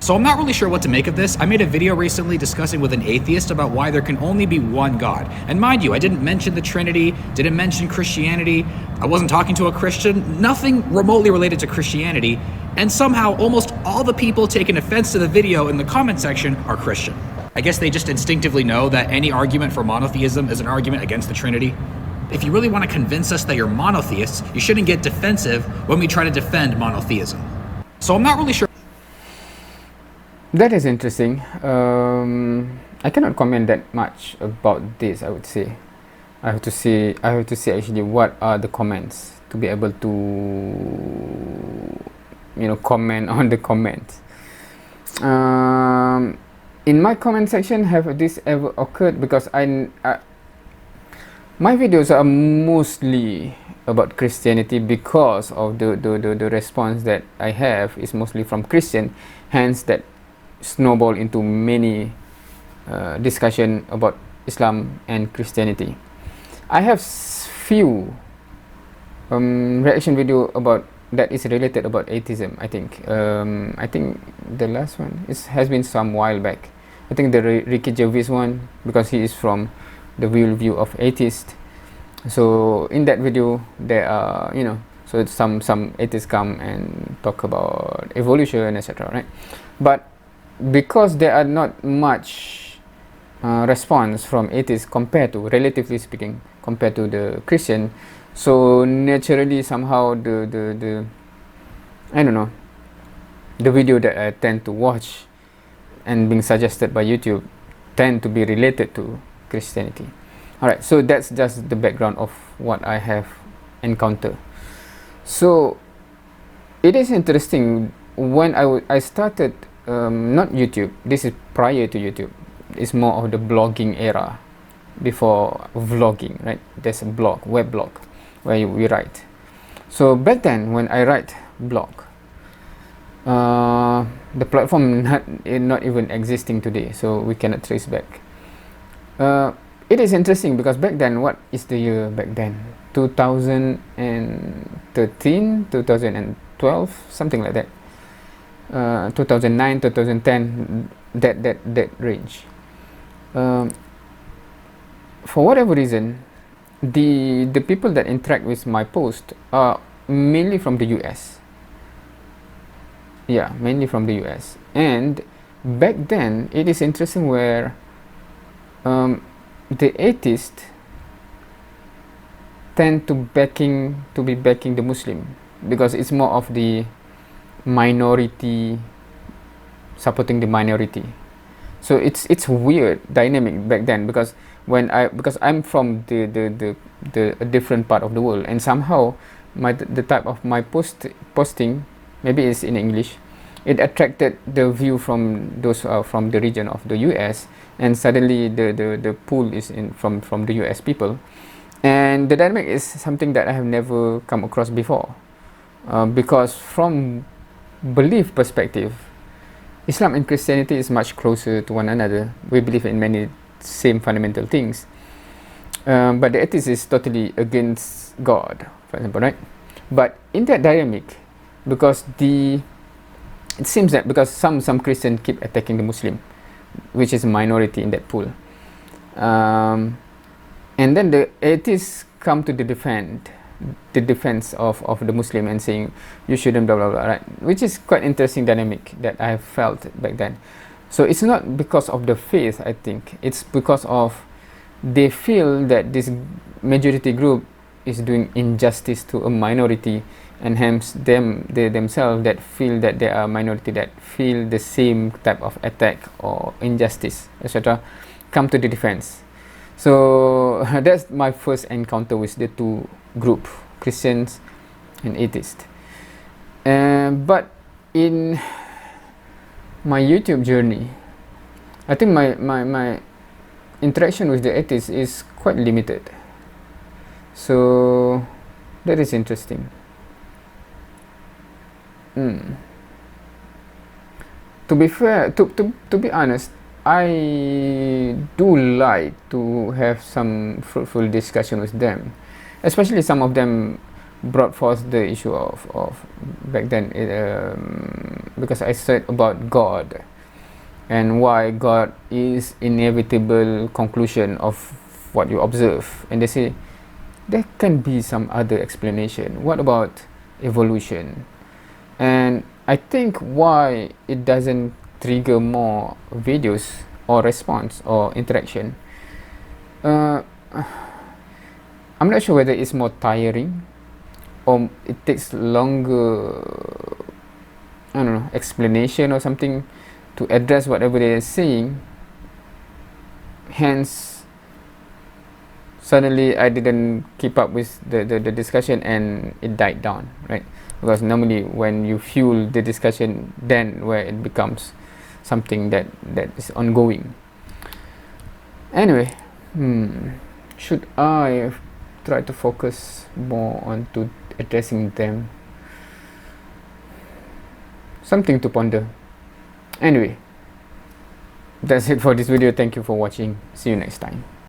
So I'm not really sure what to make of this. I made a video recently discussing with an atheist about why there can only be one God. And mind you, I didn't mention the Trinity, didn't mention Christianity, I wasn't talking to a Christian, nothing remotely related to Christianity, and somehow almost all the people taking offense to the video in the comment section are Christian. I guess they just instinctively know that any argument for monotheism is an argument against the Trinity. If you really want to convince us that you're monotheists, you shouldn't get defensive when we try to defend monotheism. So I'm not really sure. That is interesting. I cannot comment that much about this. I would say, I have to see actually what are the comments to be able to, comment on the comments. In my comment section, have this ever occurred? Because my videos are mostly about Christianity because of the response that I have is mostly from Christian, hence that snowball into many discussion about Islam and Christianity. I have few reaction video about that is related about atheism. I think the last one has been some while back. I think the Ricky Gervais one, because he is from the real view of atheist. So in that video there are so some atheists come and talk about evolution, etc., right? But because there are not much response from atheists relatively speaking, compared to the Christian, so naturally somehow the video that I tend to watch and being suggested by YouTube tend to be related to Christianity. Alright, so that's just the background of what I have encountered. So it is interesting when I started not YouTube. This is prior to YouTube. It's more of the blogging era before vlogging, right? There's a blog, web blog, where we write. So back then when I write blog, the platform not even existing today, so we cannot trace back. It is interesting because back then, what is the year back then? 2013, 2012, something like that. 2009, 2010, that range. For whatever reason, the people that interact with my post are mainly from the US. Yeah, mainly from the US. And back then, it is interesting where the atheists tend to be backing the Muslim, because it's more of the minority supporting the minority. So it's weird dynamic back then, because I'm from the different part of the world, and somehow the type of my posting, maybe it's in English, it attracted the view from those from the region of the US, and suddenly the pool is from the US people, and the dynamic is something that I have never come across before, because from belief perspective, Islam and Christianity is much closer to one another. We believe in many same fundamental things, but the atheist is totally against God, for example, right? But in that dynamic, because it seems that because some Christians keep attacking the Muslim, which is a minority in that pool, and then the atheists come to the defense of the Muslim and saying you shouldn't blah blah blah, right? Which is quite interesting dynamic that I have felt back then. So it's not because of the faith, I think it's because of they feel that this majority group is doing injustice to a minority, and hence they themselves that feel that they are a minority that feel the same type of attack or injustice, etc., come to the defense. So that's my first encounter with the two group, Christians and atheists. But in my YouTube journey, I think my interaction with the atheists is quite limited. So that is interesting. To be fair, to be honest, I do like to have some fruitful discussion with them, especially some of them brought forth the issue of back then, because I said about God and why God is inevitable conclusion of what you observe, and they say there can be some other explanation. What about evolution? And I think why it doesn't trigger more videos or response or interaction, I'm not sure whether it's more tiring or it takes longer, I don't know, explanation or something to address whatever they are saying. Hence, suddenly I didn't keep up with the discussion and it died down, right? Because normally when you fuel the discussion, then where it becomes something that is ongoing. Anyway, should I try to focus more on to addressing them? Something to ponder. Anyway, that's it for this video. Thank you for watching. See you next time.